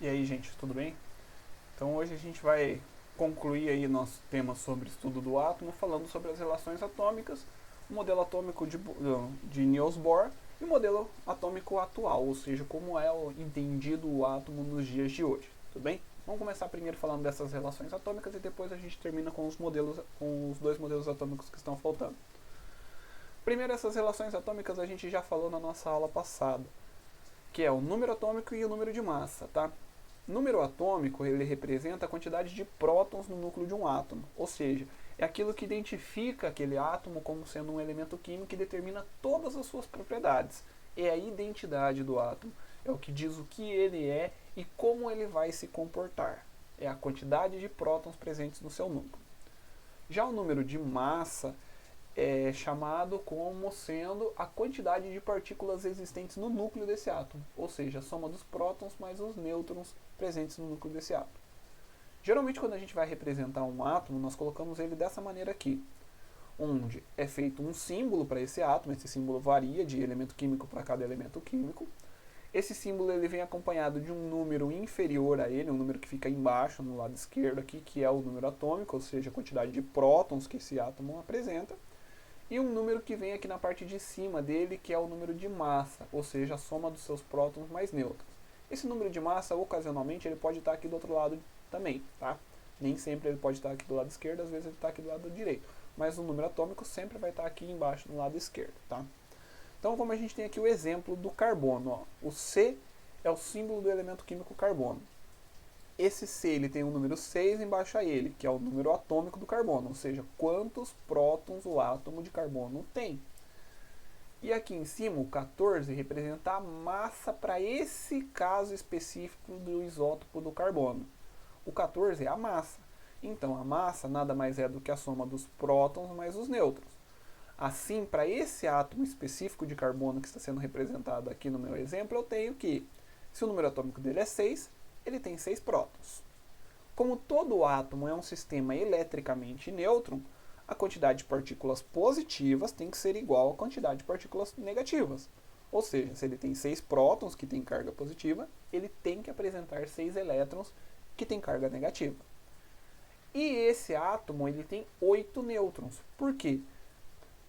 E aí, gente, tudo bem? Então hoje a gente vai concluir aí nosso tema sobre estudo do átomo, falando sobre as relações atômicas, o modelo atômico de Niels Bohr e o modelo atômico atual, ou seja, como é entendido o átomo nos dias de hoje, tudo bem? Vamos começar primeiro falando dessas relações atômicas e depois a gente termina com os dois modelos atômicos que estão faltando. Primeiro, essas relações atômicas a gente já falou na nossa aula passada, que é o número atômico e o número de massa, tá? Número atômico, ele representa a quantidade de prótons no núcleo de um átomo, ou seja, é aquilo que identifica aquele átomo como sendo um elemento químico e determina todas as suas propriedades. É a identidade do átomo, é o que diz o que ele é e como ele vai se comportar. É a quantidade de prótons presentes no seu núcleo. Já o número de massa é chamado como sendo a quantidade de partículas existentes no núcleo desse átomo, ou seja, a soma dos prótons mais os nêutrons presentes no núcleo desse átomo. Geralmente, quando a gente vai representar um átomo, nós colocamos ele dessa maneira aqui, onde é feito um símbolo para esse átomo. Esse símbolo varia de elemento químico para cada elemento químico. Esse símbolo ele vem acompanhado de um número inferior a ele, um número que fica embaixo, no lado esquerdo aqui, que é o número atômico, ou seja, a quantidade de prótons que esse átomo apresenta. E um número que vem aqui na parte de cima dele, que é o número de massa, ou seja, a soma dos seus prótons mais nêutrons. Esse número de massa, ocasionalmente, ele pode estar aqui do outro lado também, tá? Nem sempre ele pode estar aqui do lado esquerdo, às vezes ele está aqui do lado direito. Mas o número atômico sempre vai estar aqui embaixo, no lado esquerdo, tá? Então, como a gente tem aqui o exemplo do carbono, ó, o C é o símbolo do elemento químico carbono. Esse C ele tem o número 6 embaixo a ele, que é o número atômico do carbono, ou seja, quantos prótons o átomo de carbono tem. E aqui em cima, o 14 representa a massa para esse caso específico do isótopo do carbono. O 14 é a massa. Então, a massa nada mais é do que a soma dos prótons mais os nêutrons. Assim, para esse átomo específico de carbono que está sendo representado aqui no meu exemplo, eu tenho que, se o número atômico dele é 6, ele tem 6 prótons. Como todo átomo é um sistema eletricamente nêutron, a quantidade de partículas positivas tem que ser igual à quantidade de partículas negativas. Ou seja, se ele tem 6 prótons, que tem carga positiva, ele tem que apresentar 6 elétrons, que tem carga negativa. E esse átomo ele tem 8 nêutrons. Por quê?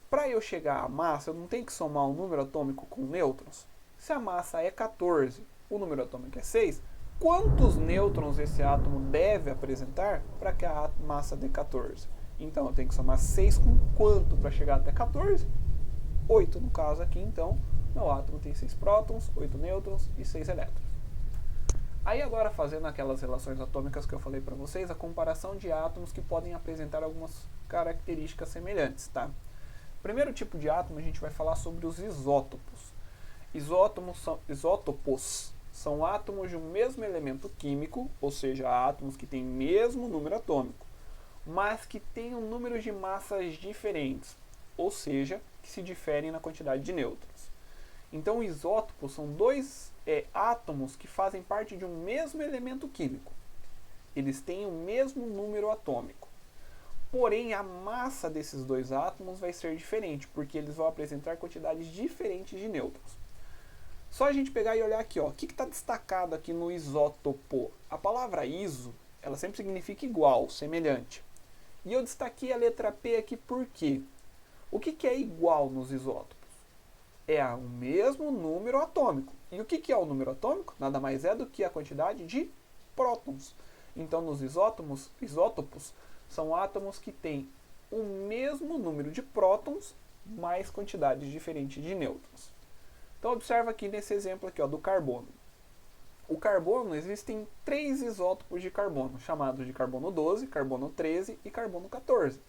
Para eu chegar à massa, eu não tenho que somar um número atômico com nêutrons. Se a massa é 14, o número atômico é 6, quantos nêutrons esse átomo deve apresentar para que a massa dê 14? Então eu tenho que somar 6 com quanto para chegar até 14? 8 no caso aqui, então meu átomo tem 6 prótons, 8 nêutrons e 6 elétrons. Aí agora fazendo aquelas relações atômicas que eu falei para vocês, a comparação de átomos que podem apresentar algumas características semelhantes, tá? Primeiro tipo de átomo a gente vai falar sobre os isótopos. Isótopos são átomos de um mesmo elemento químico, ou seja, átomos que têm mesmo número atômico, mas que têm um número de massas diferentes, ou seja, que se diferem na quantidade de nêutrons. Então, isótopos são dois átomos que fazem parte de um mesmo elemento químico. Eles têm o mesmo número atômico. Porém, a massa desses dois átomos vai ser diferente, porque eles vão apresentar quantidades diferentes de nêutrons. Só a gente pegar e olhar aqui, ó, o que está destacado aqui no isótopo? A palavra iso, ela sempre significa igual, semelhante. E eu destaquei a letra P aqui por quê? O que é igual nos isótopos? É o mesmo número atômico. E o que é o número atômico? Nada mais é do que a quantidade de prótons. Então, nos isótopos são átomos que têm o mesmo número de prótons, mais quantidades diferentes de nêutrons. Então, observa aqui nesse exemplo aqui, ó, do carbono. O carbono, existem 3 isótopos de carbono, chamados de carbono 12, carbono 13 e carbono 14.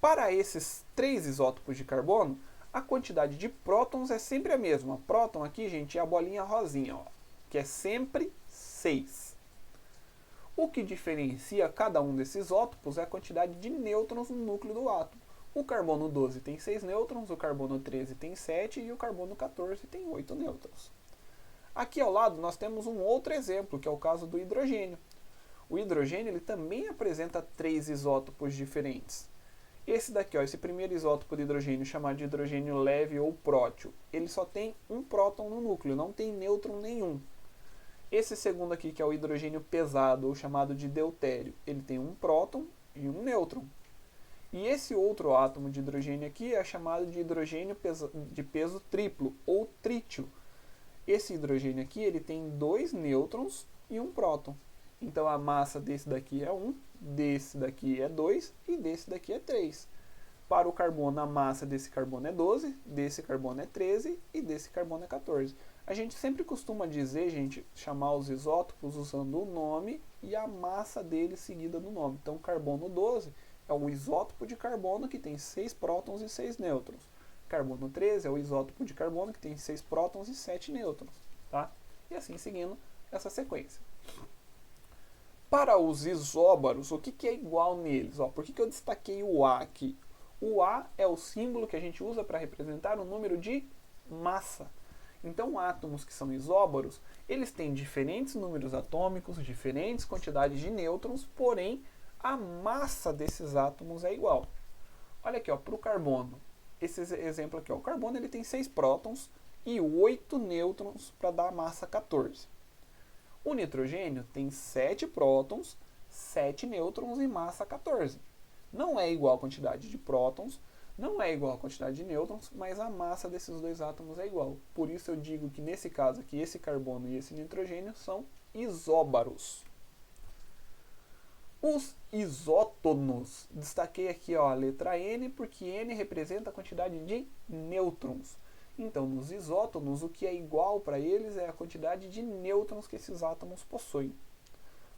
Para esses 3 isótopos de carbono, a quantidade de prótons é sempre a mesma. Próton aqui, gente, é a bolinha rosinha, ó, que é sempre 6. O que diferencia cada um desses isótopos é a quantidade de nêutrons no núcleo do átomo. O carbono 12 tem 6 nêutrons, o carbono 13 tem 7 e o carbono 14 tem 8 nêutrons. Aqui ao lado nós temos um outro exemplo, que é o caso do hidrogênio. O hidrogênio ele também apresenta 3 isótopos diferentes. Esse daqui, ó, esse primeiro isótopo de hidrogênio, chamado de hidrogênio leve ou prótio, ele só tem um próton no núcleo, não tem nêutron nenhum. Esse segundo aqui, que é o hidrogênio pesado, ou chamado de deutério, ele tem um próton e um nêutron. E esse outro átomo de hidrogênio aqui é chamado de hidrogênio de peso triplo, ou trítio. Esse hidrogênio aqui ele tem 2 nêutrons e um próton. Então a massa desse daqui é 1, desse daqui é 2 e desse daqui é 3. Para o carbono, a massa desse carbono é 12, desse carbono é 13 e desse carbono é 14. A gente sempre costuma dizer, gente, chamar os isótopos usando o nome e a massa dele seguida do nome. Então, carbono 12 é o isótopo de carbono que tem 6 prótons e 6 nêutrons. Carbono 13 é o isótopo de carbono que tem 6 prótons e 7 nêutrons. Tá? E assim seguindo essa sequência. Para os isóbaros, o que é igual neles? Por que eu destaquei o A aqui? O A é o símbolo que a gente usa para representar o número de massa. Então, átomos que são isóbaros, eles têm diferentes números atômicos, diferentes quantidades de nêutrons, porém, a massa desses átomos é igual. Olha aqui, para o carbono. Esse exemplo aqui, o carbono ele tem 6 prótons e 8 nêutrons para dar a massa 14. O nitrogênio tem 7 prótons, 7 nêutrons e massa 14. Não é igual a quantidade de prótons, não é igual a quantidade de nêutrons, mas a massa desses dois átomos é igual. Por isso eu digo que nesse caso aqui, esse carbono e esse nitrogênio são isóbaros. Os isótonos, destaquei aqui a letra N, porque N representa a quantidade de nêutrons. Então, nos isótonos, o que é igual para eles é a quantidade de nêutrons que esses átomos possuem.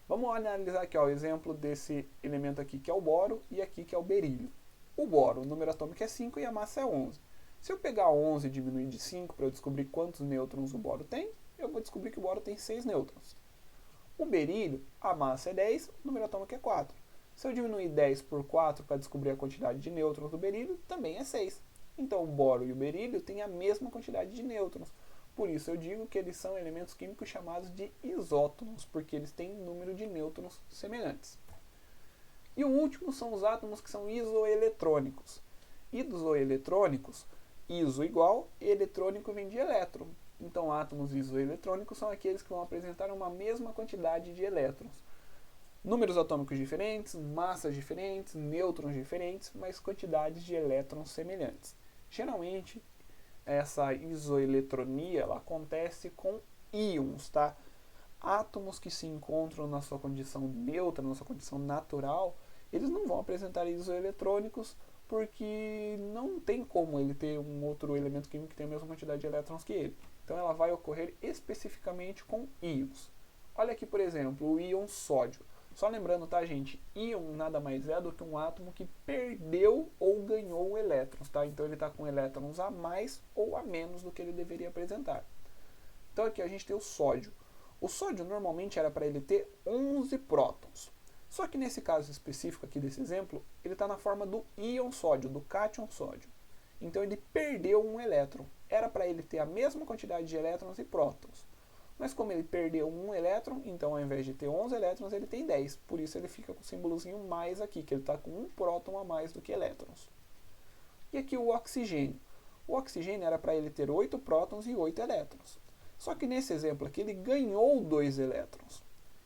Vamos analisar aqui o exemplo desse elemento aqui, que é o boro, e aqui que é o berílio. O boro, o número atômico é 5 e a massa é 11. Se eu pegar 11 e diminuir de 5 para eu descobrir quantos nêutrons o boro tem, eu vou descobrir que o boro tem 6 nêutrons. O berílio, a massa é 10, o número atômico é 4. Se eu diminuir 10 por 4 para descobrir a quantidade de nêutrons do berílio, também é 6. Então o boro e o berílio têm a mesma quantidade de nêutrons. Por isso eu digo que eles são elementos químicos chamados de isótonos, porque eles têm número de nêutrons semelhantes. E o último são os átomos que são isoeletrônicos. Isoeletrônicos, iso igual, eletrônico vem de elétron. Então átomos isoeletrônicos são aqueles que vão apresentar uma mesma quantidade de elétrons. Números atômicos diferentes, massas diferentes, nêutrons diferentes, mas quantidades de elétrons semelhantes. Geralmente, essa isoeletronia ela acontece com íons, tá? Átomos que se encontram na sua condição neutra, na sua condição natural, eles não vão apresentar isoeletrônicos porque não tem como ele ter um outro elemento químico que tenha a mesma quantidade de elétrons que ele. Então ela vai ocorrer especificamente com íons. Olha aqui, por exemplo, o íon sódio. Só lembrando, tá, gente? Íon nada mais é do que um átomo que perdeu ou ganhou elétrons, tá? Então ele está com elétrons a mais ou a menos do que ele deveria apresentar. Então aqui a gente tem o sódio. O sódio normalmente era para ele ter 11 prótons. Só que nesse caso específico aqui desse exemplo, ele está na forma do íon sódio, do cátion sódio. Então ele perdeu um elétron. Era para ele ter a mesma quantidade de elétrons e prótons. Mas como ele perdeu um elétron, então ao invés de ter 11 elétrons, ele tem 10. Por isso ele fica com o símbolozinho mais aqui, que ele está com um próton a mais do que elétrons. E aqui o oxigênio. O oxigênio era para ele ter 8 prótons e 8 elétrons. Só que nesse exemplo aqui ele ganhou 2 elétrons.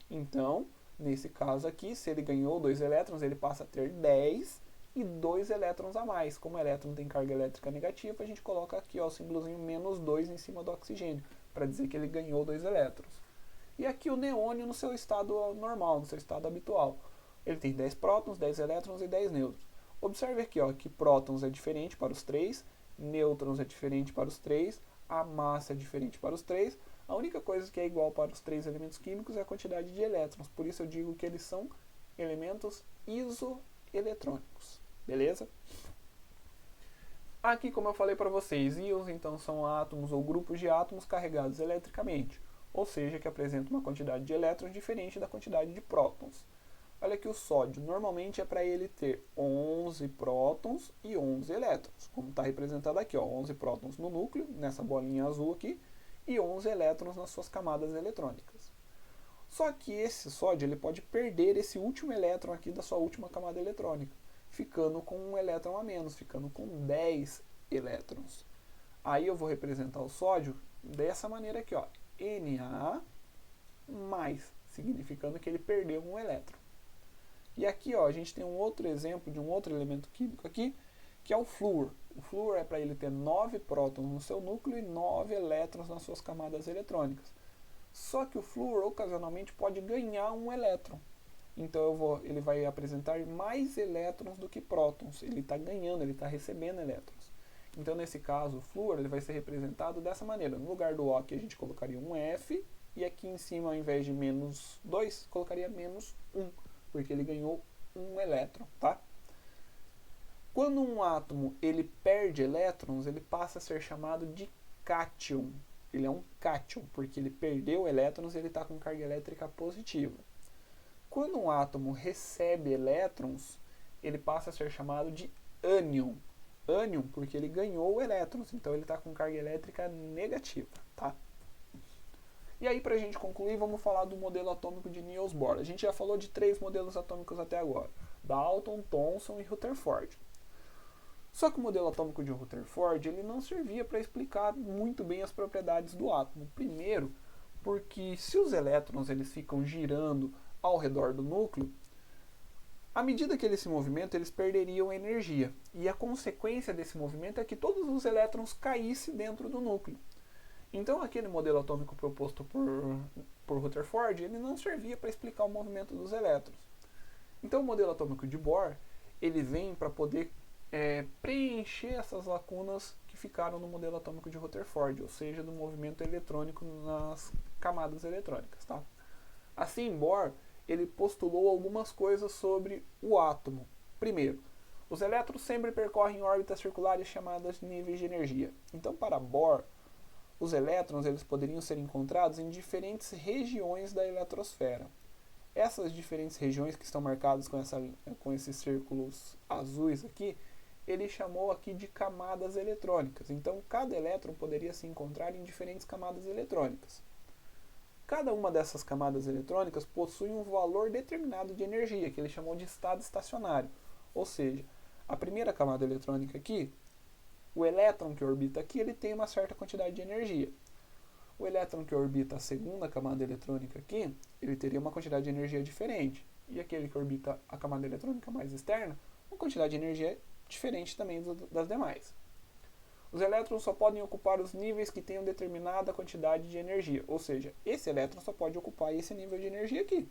Então, nesse caso aqui, se ele ganhou 2 elétrons, ele passa a ter 10 e 2 elétrons a mais. Como o elétron tem carga elétrica negativa, a gente coloca aqui o símbolozinho menos 2 em cima do oxigênio, para dizer que ele ganhou 2 elétrons. E aqui o neônio no seu estado normal, no seu estado habitual. Ele tem 10 prótons, 10 elétrons e 10 nêutrons. Observe aqui que prótons é diferente para os 3, nêutrons é diferente para os 3, a massa é diferente para os 3. A única coisa que é igual para os 3 elementos químicos é a quantidade de elétrons. Por isso eu digo que eles são elementos isoeletrônicos. Beleza? Aqui, como eu falei para vocês, íons então são átomos ou grupos de átomos carregados eletricamente, ou seja, que apresentam uma quantidade de elétrons diferente da quantidade de prótons. Olha aqui o sódio, normalmente é para ele ter 11 prótons e 11 elétrons, como está representado aqui, 11 prótons no núcleo, nessa bolinha azul aqui, e 11 elétrons nas suas camadas eletrônicas. Só que esse sódio ele pode perder esse último elétron aqui da sua última camada eletrônica, ficando com um elétron a menos, ficando com 10 elétrons. Aí eu vou representar o sódio dessa maneira aqui, Na mais, significando que ele perdeu um elétron. E aqui ó, a gente tem um outro exemplo de um outro elemento químico aqui, que é o flúor. O flúor é para ele ter 9 prótons no seu núcleo e 9 elétrons nas suas camadas eletrônicas. Só que o flúor ocasionalmente pode ganhar um elétron. Então ele vai apresentar mais elétrons do que prótons. Ele está ganhando, ele está recebendo elétrons. Então nesse caso o flúor ele vai ser representado dessa maneira. No lugar do O aqui a gente colocaria um F. E aqui em cima, ao invés de menos 2, colocaria menos 1. Porque ele ganhou um elétron, tá? Quando um átomo ele perde elétrons, ele passa a ser chamado de cátion. Ele é um cátion, porque ele perdeu elétrons e ele está com carga elétrica positiva. Quando um átomo recebe elétrons, ele passa a ser chamado de ânion. Ânion porque ele ganhou elétrons, então ele está com carga elétrica negativa, tá? E aí, para a gente concluir, vamos falar do modelo atômico de Niels Bohr. A gente já falou de 3 modelos atômicos até agora, Dalton, Thomson e Rutherford. Só que o modelo atômico de Rutherford ele não servia para explicar muito bem as propriedades do átomo. Primeiro, porque se os elétrons eles ficam girando ao redor do núcleo, à medida que eles se movimentam, eles perderiam energia. E a consequência desse movimento é que todos os elétrons caíssem dentro do núcleo. Então, aquele modelo atômico proposto por Rutherford, ele não servia para explicar o movimento dos elétrons. Então, o modelo atômico de Bohr, ele vem para poder preencher essas lacunas que ficaram no modelo atômico de Rutherford, ou seja, do movimento eletrônico nas camadas eletrônicas. Tá? Assim, Bohr ele postulou algumas coisas sobre o átomo. Primeiro, os elétrons sempre percorrem órbitas circulares chamadas níveis de energia. Então, para Bohr, os elétrons eles poderiam ser encontrados em diferentes regiões da eletrosfera. Essas diferentes regiões que estão marcadas com esses círculos azuis aqui, ele chamou aqui de camadas eletrônicas. Então, cada elétron poderia se encontrar em diferentes camadas eletrônicas. Cada uma dessas camadas eletrônicas possui um valor determinado de energia, que ele chamou de estado estacionário. Ou seja, a primeira camada eletrônica aqui, o elétron que orbita aqui, ele tem uma certa quantidade de energia. O elétron que orbita a segunda camada eletrônica aqui, ele teria uma quantidade de energia diferente. E aquele que orbita a camada eletrônica mais externa, uma quantidade de energia diferente também das demais. Os elétrons só podem ocupar os níveis que tenham determinada quantidade de energia. Ou seja, esse elétron só pode ocupar esse nível de energia aqui.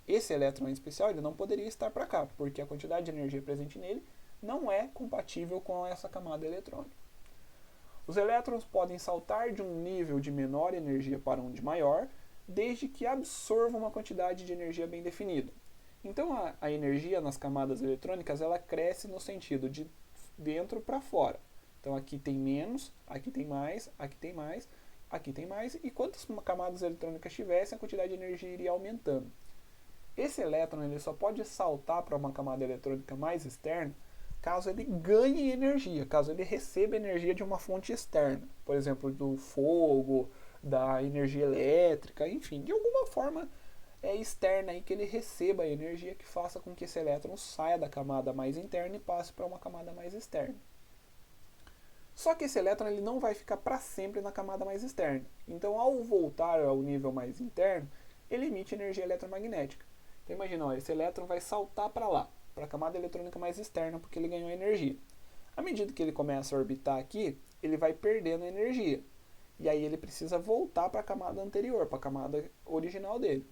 Esse elétron em especial, ele não poderia estar para cá, porque a quantidade de energia presente nele não é compatível com essa camada eletrônica. Os elétrons podem saltar de um nível de menor energia para um de maior, desde que absorvam uma quantidade de energia bem definida. Então a energia nas camadas eletrônicas ela cresce no sentido de dentro para fora. Então aqui tem menos, aqui tem mais, aqui tem mais, aqui tem mais, e quantas camadas eletrônicas tivessem, a quantidade de energia iria aumentando. Esse elétron ele só pode saltar para uma camada eletrônica mais externa caso ele ganhe energia, caso ele receba energia de uma fonte externa, por exemplo, do fogo, da energia elétrica, enfim, de alguma forma externa aí que ele receba a energia que faça com que esse elétron saia da camada mais interna e passe para uma camada mais externa. Só que esse elétron ele não vai ficar para sempre na camada mais externa. Então, ao voltar ao nível mais interno, ele emite energia eletromagnética. Então, imagina, ó, esse elétron vai saltar para lá, para a camada eletrônica mais externa, porque ele ganhou energia. À medida que ele começa a orbitar aqui, ele vai perdendo energia. E aí ele precisa voltar para a camada anterior, para a camada original dele.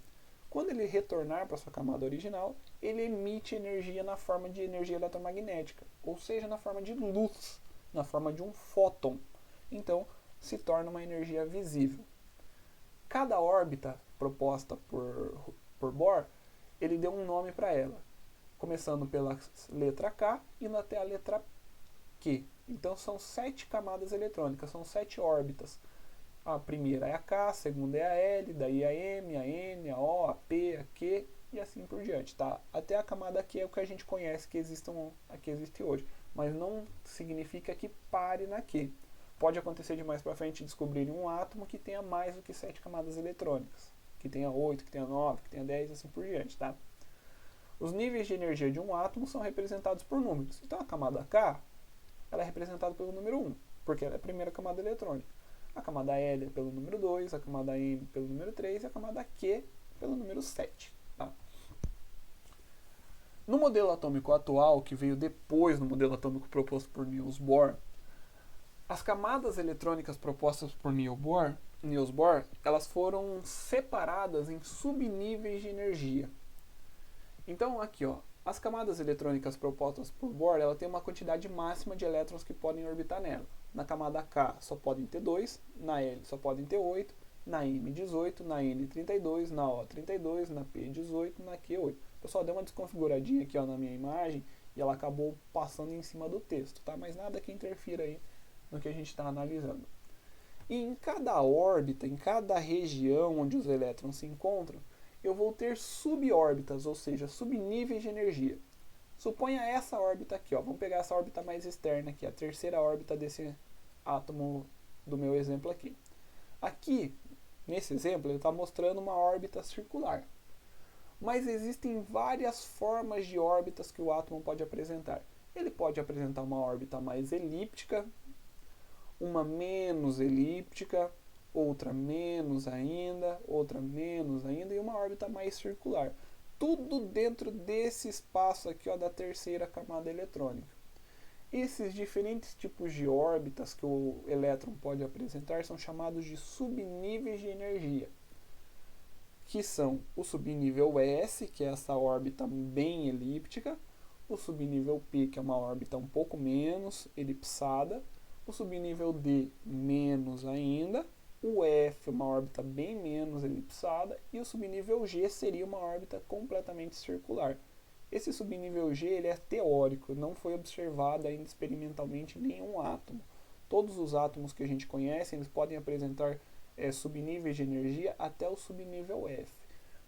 Quando ele retornar para sua camada original, ele emite energia na forma de energia eletromagnética, ou seja, na forma de luz, na forma de um fóton. Então, se torna uma energia visível. Cada órbita proposta por Bohr, ele deu um nome para ela, começando pela letra K e indo até a letra Q. Então, são 7 camadas eletrônicas, são 7 órbitas. A primeira é a K, a segunda é a L, daí a M, a N, a O, a P, a Q e assim por diante, tá? Até a camada Q é o que a gente conhece que existe hoje, mas não significa que pare na Q. Pode acontecer de mais para frente descobrirem um átomo que tenha mais do que 7 camadas eletrônicas, que tenha 8, que tenha 9, que tenha 10 e assim por diante, tá? Os níveis de energia de um átomo são representados por números. Então a camada K ela é representada pelo número 1, porque ela é a primeira camada eletrônica. A camada L é pelo número 2, a camada M pelo número 3 e a camada Q pelo número 7. Tá? No modelo atômico atual, que veio depois do modelo atômico proposto por Niels Bohr, as camadas eletrônicas propostas por Niels Bohr, elas foram separadas em subníveis de energia. Então, aqui, ó, as camadas eletrônicas propostas por Bohr, ela tem uma quantidade máxima de elétrons que podem orbitar nela. Na camada K só podem ter 2, na L só podem ter 8, na M 18, na N 32, na O 32, na P 18, na Q 8. Pessoal, deu uma desconfiguradinha aqui, ó, na minha imagem e ela acabou passando em cima do texto, tá? Mas nada que interfira aí no que a gente está analisando. E em cada órbita, em cada região onde os elétrons se encontram, eu vou ter subórbitas, ou seja, subníveis de energia. Suponha essa órbita aqui, ó. Vamos pegar essa órbita mais externa aqui, a terceira órbita desse átomo do meu exemplo aqui. Aqui, nesse exemplo, ele está mostrando uma órbita circular. Mas existem várias formas de órbitas que o átomo pode apresentar. Ele pode apresentar uma órbita mais elíptica, uma menos elíptica, outra menos ainda, outra menos ainda e uma órbita mais circular. Tudo dentro desse espaço aqui, ó, da terceira camada eletrônica. Esses diferentes tipos de órbitas que o elétron pode apresentar são chamados de subníveis de energia, que são o subnível S, que é essa órbita bem elíptica, o subnível P, que é uma órbita um pouco menos elipsada, o subnível D, menos ainda, o F, uma órbita bem menos elipsada, e o subnível G seria uma órbita completamente circular. Esse subnível G ele é teórico, não foi observado ainda experimentalmente em nenhum átomo. Todos os átomos que a gente conhece, eles podem apresentar subníveis de energia até o subnível F.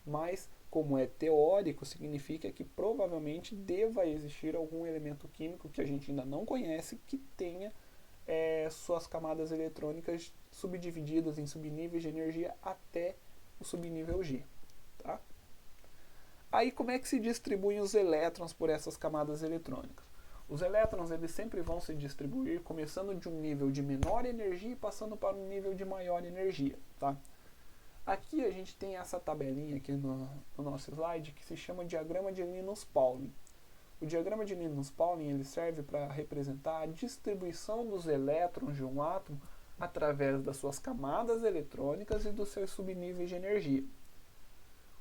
Mas, como é teórico, significa que provavelmente deva existir algum elemento químico que a gente ainda não conhece que tenha suas camadas eletrônicas subdivididas em subníveis de energia até o subnível G. Tá? Aí como é que se distribuem os elétrons por essas camadas eletrônicas? Os elétrons eles sempre vão se distribuir começando de um nível de menor energia e passando para um nível de maior energia. Tá? Aqui a gente tem essa tabelinha aqui no nosso slide que se chama diagrama de Linus-Pauling. O diagrama de Linus-Pauling ele serve para representar a distribuição dos elétrons de um átomo através das suas camadas eletrônicas e dos seus subníveis de energia.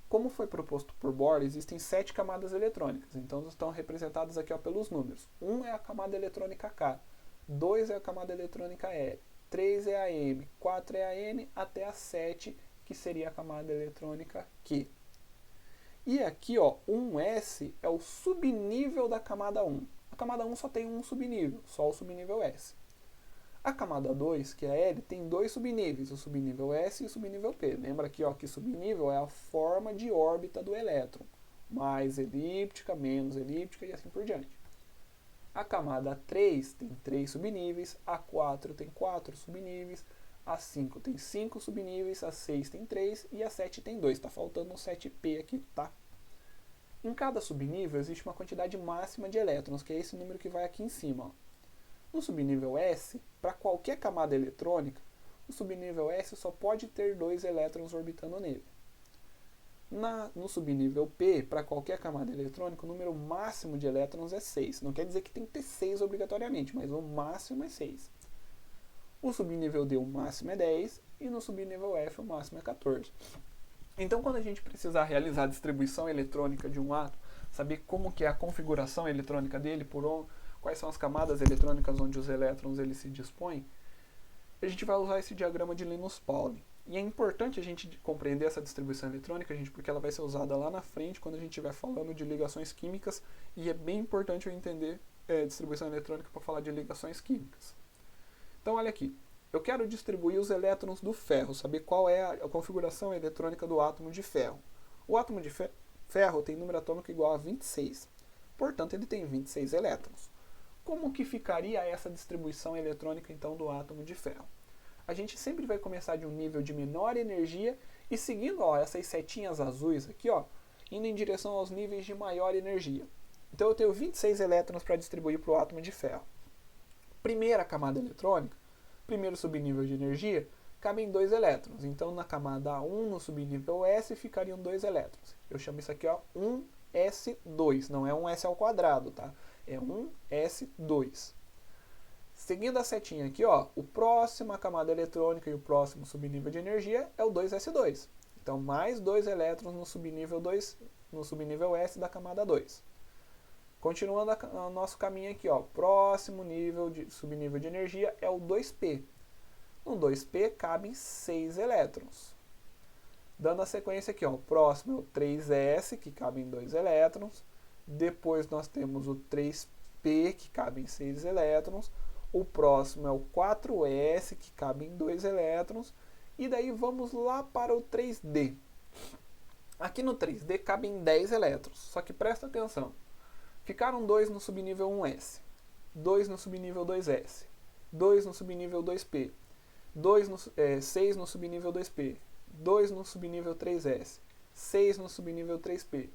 Como foi proposto por Bohr, existem 7 camadas eletrônicas, então estão representadas aqui ó, pelos números. 1 é a camada eletrônica K, 2 é a camada eletrônica L, 3 é a M, 4 é a N, até a 7, que seria a camada eletrônica Q. E aqui, ó, 1S é o subnível da camada 1. A camada 1 só tem um subnível, só o subnível S. A camada 2, que é a L, tem 2 subníveis, o subnível S e o subnível P. Lembra aqui ó, que subnível é a forma de órbita do elétron. Mais elíptica, menos elíptica e assim por diante. A camada 3 tem 3 subníveis, a 4 tem 4 subníveis, a 5 tem 5 subníveis, a 6 tem 3 e a 7 tem 2. Está faltando um 7P aqui, tá? Em cada subnível existe uma quantidade máxima de elétrons, que é esse número que vai aqui em cima. Ó. No subnível S, para qualquer camada eletrônica, o subnível S só pode ter 2 elétrons orbitando nele. No subnível P, para qualquer camada eletrônica, o número máximo de elétrons é 6. Não quer dizer que tem que ter 6 obrigatoriamente, mas o máximo é 6. O subnível D, o máximo é 10, e no subnível F, o máximo é 14. Então, quando a gente precisar realizar a distribuição eletrônica de um átomo, saber como que é a configuração eletrônica dele, quais são as camadas eletrônicas onde os elétrons eles se dispõem, a gente vai usar esse diagrama de Linus-Pauling. E é importante a gente compreender essa distribuição eletrônica, gente, porque ela vai ser usada lá na frente quando a gente estiver falando de ligações químicas, e é bem importante eu entender distribuição eletrônica para falar de ligações químicas. Então, olha aqui. Eu quero distribuir os elétrons do ferro, saber qual é a configuração eletrônica do átomo de ferro. O átomo de ferro tem número atômico igual a 26. Portanto, ele tem 26 elétrons. Como que ficaria essa distribuição eletrônica, então, do átomo de ferro? A gente sempre vai começar de um nível de menor energia e seguindo ó, essas setinhas azuis aqui, ó, indo em direção aos níveis de maior energia. Então, eu tenho 26 elétrons para distribuir para o átomo de ferro. Primeira camada eletrônica, primeiro subnível de energia, cabem 2 elétrons. Então, na camada 1, no subnível S, ficariam 2 elétrons. Eu chamo isso aqui, ó, 1s2. Não é 1s ao quadrado, tá? É 1s2. Seguindo a setinha aqui, ó, o próximo a camada eletrônica e o próximo subnível de energia é o 2s2. Então, mais 2 elétrons no subnível S da camada 2. Continuando o nosso caminho aqui, ó, próximo subnível de energia é o 2p. No 2p cabem 6 elétrons. Dando a sequência aqui, ó, o próximo é o 3s, que cabem 2 elétrons. Depois nós temos o 3p, que cabem 6 elétrons. O próximo é o 4s, que cabem 2 elétrons. E daí vamos lá para o 3d. Aqui no 3d cabem 10 elétrons, só que presta atenção. Ficaram 2 no subnível 1s, 2 no subnível 2s, 2 no subnível 2p, 6 no subnível 2p, 2 no subnível 3s, 6 no subnível 3p,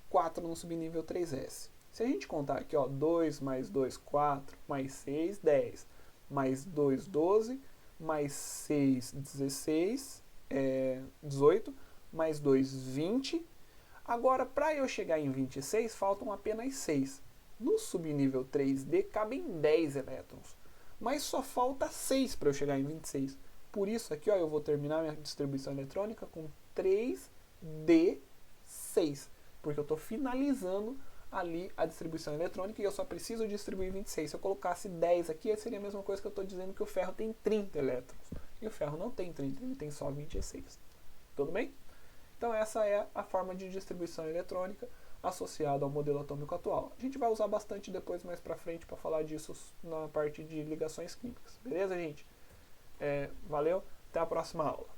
4 no subnível 3s. Se a gente contar aqui, ó, 2 mais 2, 4, mais 6, 10, mais 2, 12, mais 6, 16, 18, mais 2, 20. Agora, para eu chegar em 26, faltam apenas 6. No subnível 3D, cabem 10 elétrons. Mas só falta 6 para eu chegar em 26. Por isso, aqui, ó, eu vou terminar minha distribuição eletrônica com 3D6. Porque eu estou finalizando ali a distribuição eletrônica e eu só preciso distribuir 26. Se eu colocasse 10 aqui, seria a mesma coisa que eu estou dizendo que o ferro tem 30 elétrons. E o ferro não tem 30, ele tem só 26. Tudo bem? Então essa é a forma de distribuição eletrônica associada ao modelo atômico atual. A gente vai usar bastante depois, mais pra frente, para falar disso na parte de ligações químicas. Beleza, gente? Valeu, até a próxima aula.